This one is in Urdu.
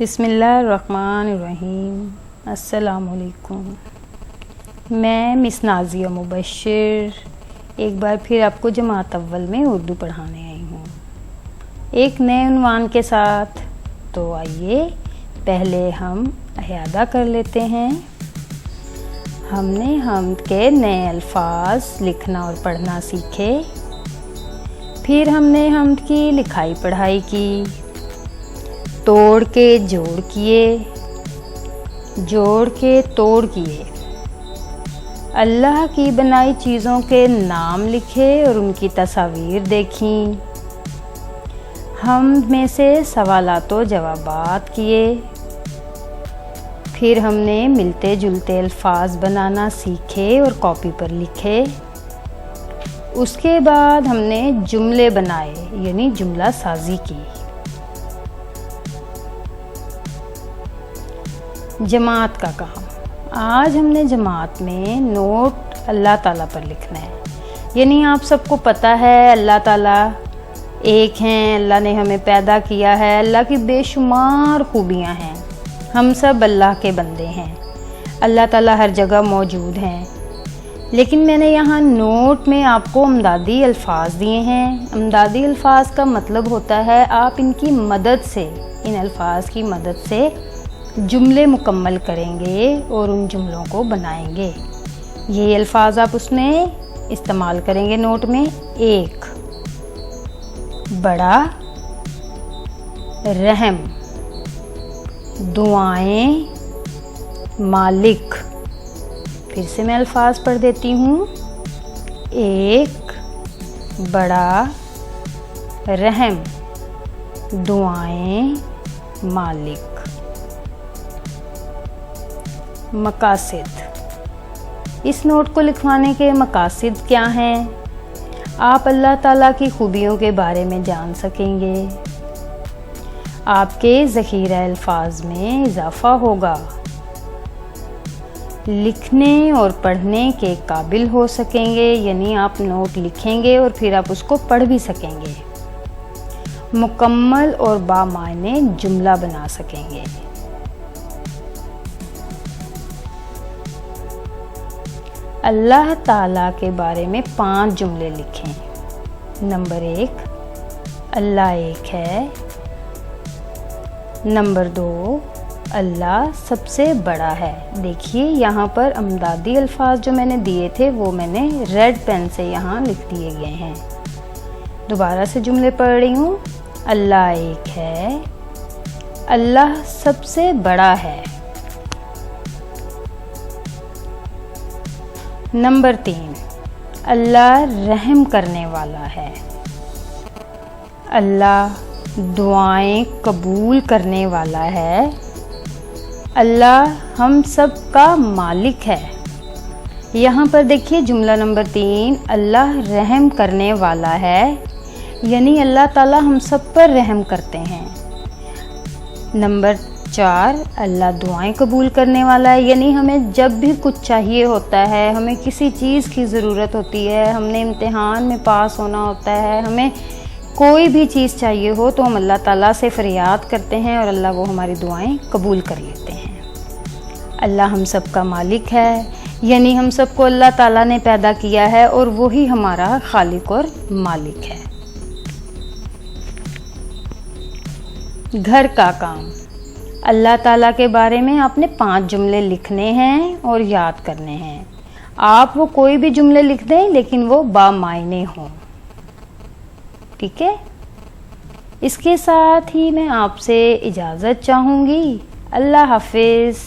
بسم اللہ الرحمن الرحیم۔ السلام علیکم۔ میں مس نازیہ مبشر ایک بار پھر آپ کو جماعت اول میں اردو پڑھانے آئی ہوں، ایک نئے عنوان کے ساتھ۔ تو آئیے پہلے ہم اعادہ کر لیتے ہیں۔ ہم نے حمد کے نئے الفاظ لکھنا اور پڑھنا سیکھے، پھر ہم نے حمد کی لکھائی پڑھائی کی، توڑ کے جوڑ کیے، جوڑ کے توڑ کیے، اللہ کی بنائی چیزوں کے نام لکھے اور ان کی تصاویر دیکھیں، حمد میں سے سوالات و جوابات کیے، پھر ہم نے ملتے جلتے الفاظ بنانا سیکھے اور کاپی پر لکھے۔ اس کے بعد ہم نے جملے بنائے یعنی جملہ سازی کی۔ جماعت کا کام، آج ہم نے جماعت میں نوٹ اللہ تعالیٰ پر لکھنا ہے۔ یعنی آپ سب کو پتہ ہے اللہ تعالیٰ ایک ہیں، اللہ نے ہمیں پیدا کیا ہے، اللہ کی بے شمار خوبیاں ہیں، ہم سب اللہ کے بندے ہیں، اللہ تعالیٰ ہر جگہ موجود ہیں۔ لیکن میں نے یہاں نوٹ میں آپ کو امدادی الفاظ دیے ہیں۔ امدادی الفاظ کا مطلب ہوتا ہے آپ ان کی مدد سے، ان الفاظ کی مدد سے جملے مکمل کریں گے اور ان جملوں کو بنائیں گے۔ یہ الفاظ آپ اس میں استعمال کریں گے نوٹ میں۔ ایک، بڑا، رحم، دعائیں، مالک۔ پھر سے میں الفاظ پڑھ دیتی ہوں۔ ایک، بڑا، رحم، دعائیں، مالک۔ مقاصد، اس نوٹ کو لکھوانے کے مقاصد کیا ہیں؟ آپ اللہ تعالیٰ کی خوبیوں کے بارے میں جان سکیں گے، آپ کے ذخیرہ الفاظ میں اضافہ ہوگا، لکھنے اور پڑھنے کے قابل ہو سکیں گے، یعنی آپ نوٹ لکھیں گے اور پھر آپ اس کو پڑھ بھی سکیں گے، مکمل اور بامعنی جملہ بنا سکیں گے۔ اللہ تعالیٰ کے بارے میں 5 جملے لکھیں۔ نمبر 1، اللہ ایک ہے۔ نمبر 2، اللہ سب سے بڑا ہے۔ دیکھیے یہاں پر امدادی الفاظ جو میں نے دیے تھے وہ میں نے ریڈ پین سے یہاں لکھ دیے گئے ہیں۔ دوبارہ سے جملے پڑھ رہی ہوں۔ اللہ ایک ہے، اللہ سب سے بڑا ہے۔ نمبر 3، اللہ رحم کرنے والا ہے، اللہ دعائیں قبول کرنے والا ہے، اللہ ہم سب کا مالک ہے۔ یہاں پر دیکھیے جملہ نمبر 3، اللہ رحم کرنے والا ہے، یعنی اللہ تعالیٰ ہم سب پر رحم کرتے ہیں۔ نمبر 4، اللہ دعائیں قبول کرنے والا ہے، یعنی ہمیں جب بھی کچھ چاہیے ہوتا ہے، ہمیں کسی چیز کی ضرورت ہوتی ہے، ہم نے امتحان میں پاس ہونا ہوتا ہے، ہمیں کوئی بھی چیز چاہیے ہو تو ہم اللہ تعالیٰ سے فریاد کرتے ہیں اور اللہ وہ ہماری دعائیں قبول کر لیتے ہیں۔ اللہ ہم سب کا مالک ہے، یعنی ہم سب کو اللہ تعالیٰ نے پیدا کیا ہے اور وہی ہمارا خالق اور مالک ہے۔ گھر کا کام، اللہ تعالیٰ کے بارے میں آپ نے 5 جملے لکھنے ہیں اور یاد کرنے ہیں۔ آپ وہ کوئی بھی جملے لکھ دیں لیکن وہ بامعنی ہوں، ٹھیک ہے؟ اس کے ساتھ ہی میں آپ سے اجازت چاہوں گی۔ اللہ حافظ۔